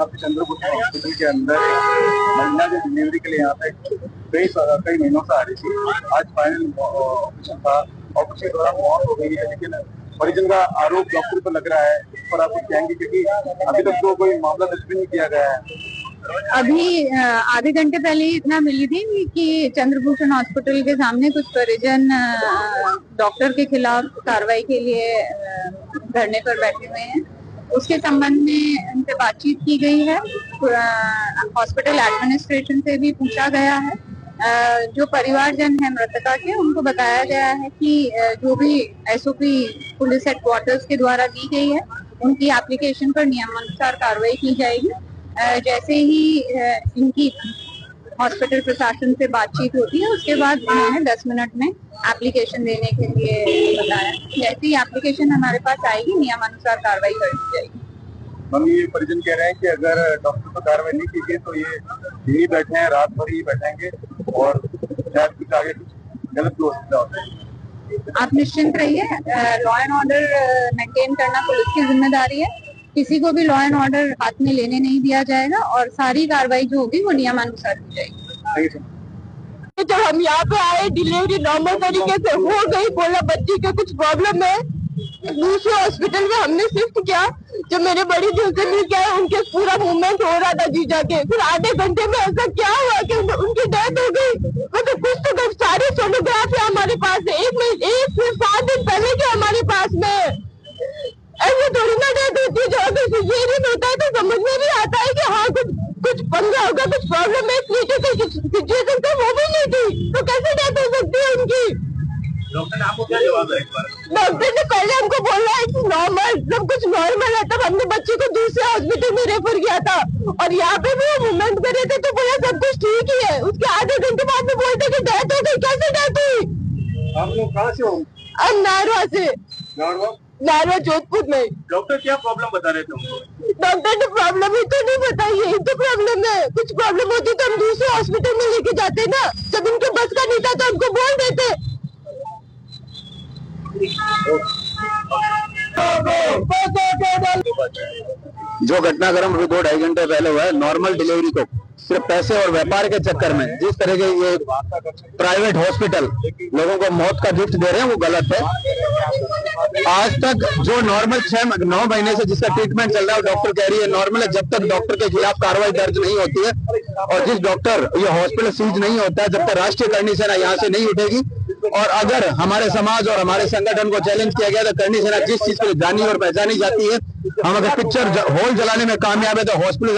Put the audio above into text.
Chandrapur hospital के अंदर एक महिला जो डिलीवरी के लिए यहाँ पे कई महीनों से आ रही थी। आज फाइनल ऑपरेशन था। ऑपरेशन के दौरान मौत हो गई है, लेकिन परिजन का आरोप डॉक्टर पर लग रहा है। इस पर आप कुछ कहेंगे, क्योंकि अभी तक तो कोई मामला दर्ज भी नहीं किया गया है। अभी आधे घंटे पहले ही इतना मिली थी कि चंद्रभूषण हॉस्पिटल के सामने कुछ परिजन डॉक्टर के खिलाफ कार्रवाई के लिए धरने पर बैठे हुए हैं। उसके संबंध में उनसे बातचीत की गई है। हॉस्पिटल एडमिनिस्ट्रेशन से भी पूछा गया है। जो परिवारजन है मृतका के, उनको बताया गया है कि जो भी एसओपी पुलिस हेडक्वार्टर्स के द्वारा दी गई है, उनकी एप्लीकेशन पर नियमानुसार कार्रवाई की जाएगी। जैसे ही इनकी हॉस्पिटल प्रशासन से बातचीत होती है, उसके बाद उन्होंने 10 मिनट में एप्लीकेशन देने के लिए बताया। जैसे ही एप्लीकेशन हमारे पास आएगी, नियमानुसार कार्रवाई कर दी जाएगी। मम्मी, ये परिजन कह रहे हैं कि अगर डॉक्टर पर कार्रवाई नहीं की गई तो ये यही बैठे हैं, रात भर ही बैठेंगे और शायद कुछ आगे कुछ गलत भी हो सकता है। आप निश्चिंत रहिए, लॉ एंड ऑर्डर मेंटेन करना पुलिस की जिम्मेदारी है। किसी को भी लॉ एंड ऑर्डर हाथ में लेने नहीं दिया जाएगा और सारी कार्रवाई जो होगी वो नियमानुसार की जाएगी। जब हम यहाँ पे आए, डिलीवरी नॉर्मल तरीके से हो गई, बोला बच्ची के कुछ प्रॉब्लम है, दूसरे हॉस्पिटल में हमने शिफ्ट किया। जब मेरे बड़ी दिल से मिल गया, उनके पूरा मूवमेंट हो रहा था जीजा के, फिर आधे घंटे में ऐसा क्या हुआ कि उनकी डेथ हो गई। मतलब कुछ तो सारी सोनोग्राफी हमारे पास है, एक से 7 दिन पहले के हमारे पास में। ऐसे थोड़ी ना डेथ होती है। जो अगर सिजेरियन होता है तो समझ में भी आता है कि हाँ कुछ पंगा होगा, कुछ प्रॉब्लम है। सिचुएशन तो वो भी नहीं थी, तो कैसे डेथ हो सकती है उनकी। डॉक्टर ने आपको क्या जवाब दिया? डॉक्टर ने पहले हमको बोला है कि नॉर्मल, सब कुछ नॉर्मल है। तब हमने बच्चे को दूसरे हॉस्पिटल में रेफर किया था और यहाँ पे भी वो मूवमेंट कर रहे थे, तो बोला सब कुछ ठीक ही है। उसके आधे घंटे बाद में बोलते कि डेथ हो गई। कैसे डेथ हुई? आप लोग कहाँ से हो? नारवा से। नारवा जोधपुर में। डॉक्टर क्या प्रॉब्लम बता रहे थे उनको? डॉक्टर ने प्रॉब्लम ही तो नहीं बताई, यही तो प्रॉब्लम है। कुछ प्रॉब्लम होती तो हम दूसरे हॉस्पिटल में लेके जाते ना। जब इनके बस का नहीं था तो हमको बोल देते। जो घटनाक्रम अभी 2-2.5 घंटे पहले हुआ है, नॉर्मल डिलीवरी को सिर्फ पैसे और व्यापार के चक्कर में जिस तरह के ये प्राइवेट हॉस्पिटल लोगों को मौत का गिफ्ट दे रहे हैं, वो गलत है। आज तक जो नॉर्मल 6-9 महीने से जिसका ट्रीटमेंट चल रहा है, डॉक्टर कह रही है नॉर्मल है। जब तक डॉक्टर के खिलाफ कार्रवाई दर्ज नहीं होती है और जिस डॉक्टर ये हॉस्पिटल सीज नहीं होता है, जब तक राष्ट्रीय करनी सेना यहाँ से नहीं उठेगी। और अगर हमारे समाज और हमारे संगठन को चैलेंज किया गया तो करनी सेना जिस चीज के लिए जानी और पहचानी जाती है, हम अगर पिक्चर हॉल जलाने में कामयाब है तो हॉस्पिटल